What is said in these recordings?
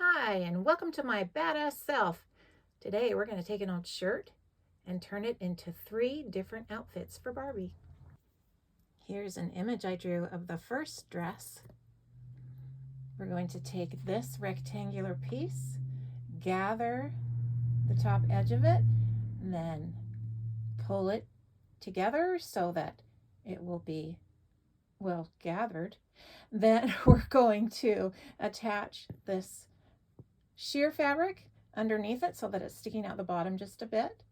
Hi, and welcome to my badass self. Today we're going to take an old shirt and turn it into 3 different outfits for Barbie. Here's an image I drew of the first dress. We're going to take this rectangular piece, gather the top edge of it, and then pull it together so that it will be well gathered. Then we're going to attach this sheer fabric underneath it so that it's sticking out the bottom just a bit.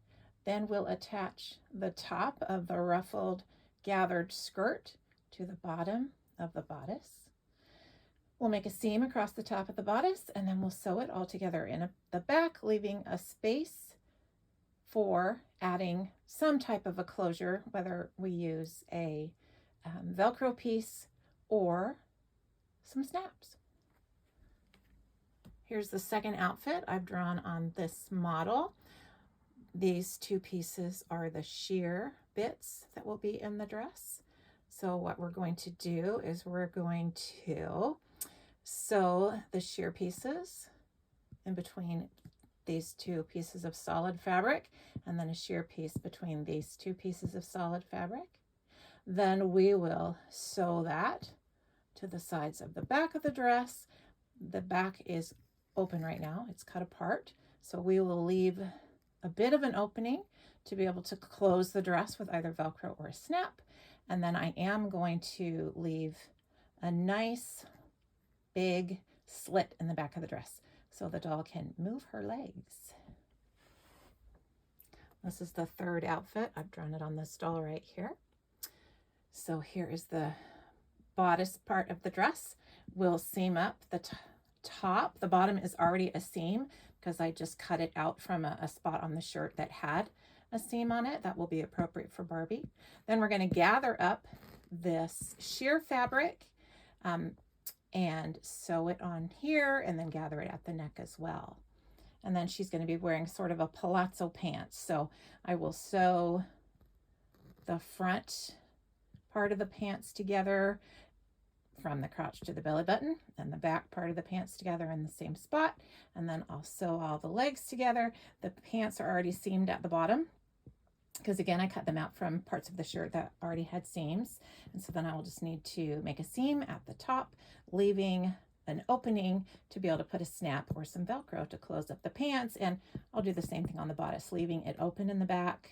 Then we'll attach the top of the ruffled gathered skirt to the bottom of the bodice. We'll make a seam across the top of the bodice, and then we'll sew it all together in the back, leaving a space for adding some type of a closure, whether we use a Velcro piece or some snaps. Here's the second outfit I've drawn on this model. These 2 pieces are the sheer bits that will be in the dress. So what we're going to do is we're going to sew the sheer pieces in between these 2 pieces of solid fabric, and then a sheer piece between these 2 pieces of solid fabric. Then we will sew that to the sides of the back of the dress. The back is open right now, it's cut apart, so we will leave a bit of an opening to be able to close the dress with either Velcro or a snap. And then I am going to leave a nice big slit in the back of the dress so the doll can move her legs. This is the third outfit. I've drawn it on this doll right here. So here is the bodice part of the dress. We'll seam up the top. The bottom is already a seam because I just cut it out from a spot on the shirt that had a seam on it. That will be appropriate for Barbie. Then we're going to gather up this sheer fabric and sew it on here, and then gather it at the neck as well. And then she's going to be wearing sort of a palazzo pants. So I will sew the front part of the pants together from the crotch to the belly button, and the back part of the pants together in the same spot, and then I'll sew all the legs together. The pants are already seamed at the bottom because, again, I cut them out from parts of the shirt that already had seams, and so then I will just need to make a seam at the top, leaving an opening to be able to put a snap or some Velcro to close up the pants. And I'll do the same thing on the bodice, leaving it open in the back,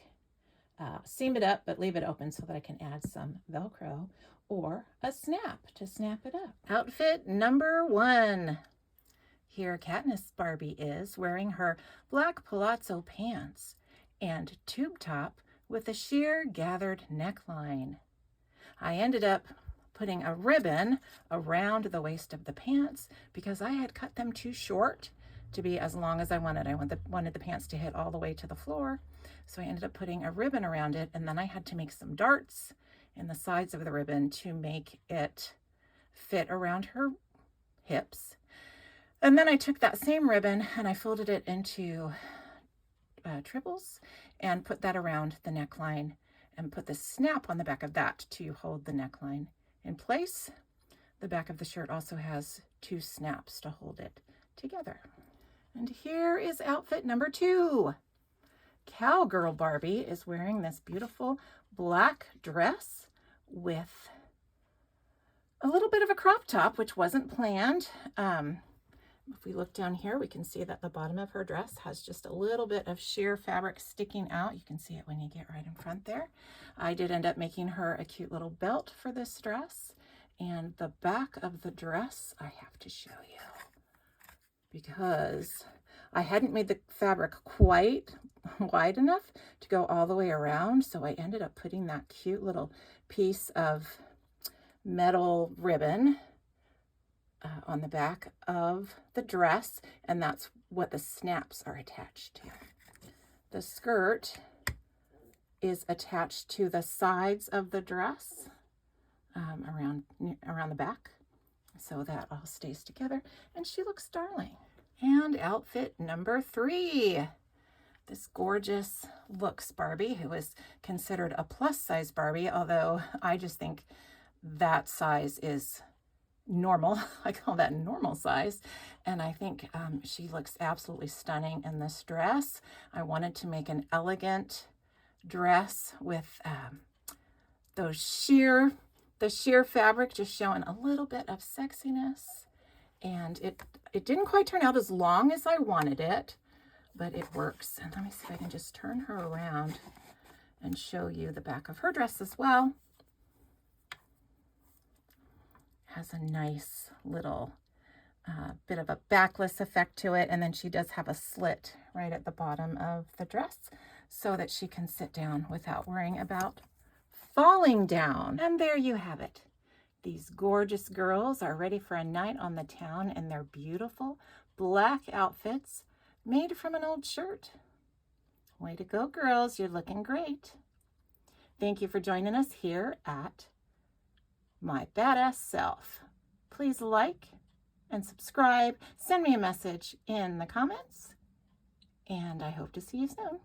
seam it up, but leave it open so that I can add some Velcro or a snap to snap it up. Outfit number 1. Here Katniss Barbie is wearing her black palazzo pants and tube top with a sheer gathered neckline. I ended up putting a ribbon around the waist of the pants because I had cut them too short to be as long as I wanted. I wanted the pants to hit all the way to the floor. So I ended up putting a ribbon around it, and then I had to make some darts in the sides of the ribbon to make it fit around her hips. And then I took that same ribbon and I folded it into triples and put that around the neckline and put the snap on the back of that to hold the neckline in place. The back of the shirt also has 2 snaps to hold it together. And here is outfit number 2. Cowgirl Barbie is wearing this beautiful black dress with a little bit of a crop top, which wasn't planned. If we look down here, we can see that the bottom of her dress has just a little bit of sheer fabric sticking out. You can see it when you get right in front there. I did end up making her a cute little belt for this dress. And the back of the dress, I have to show you because I hadn't made the fabric quite wide enough to go all the way around. So I ended up putting that cute little piece of metal ribbon on the back of the dress, and that's what the snaps are attached to. The skirt is attached to the sides of the dress around the back, so that all stays together, and she looks darling. And outfit number 3. This gorgeous looks Barbie, who is considered a plus size Barbie, although I just think that size is normal. I call that normal size. And I think she looks absolutely stunning in this dress. I wanted to make an elegant dress with the sheer fabric just showing a little bit of sexiness. And it didn't quite turn out as long as I wanted it, but it works. And let me see if I can just turn her around and show you the back of her dress as well. Has a nice little bit of a backless effect to it. And then she does have a slit right at the bottom of the dress so that she can sit down without worrying about falling down. And there you have it. These gorgeous girls are ready for a night on the town in their beautiful black outfits made from an old shirt. Way to go, girls. You're looking great. Thank you for joining us here at My Badass Self. Please like and subscribe. Send me a message in the comments, and I hope to see you soon.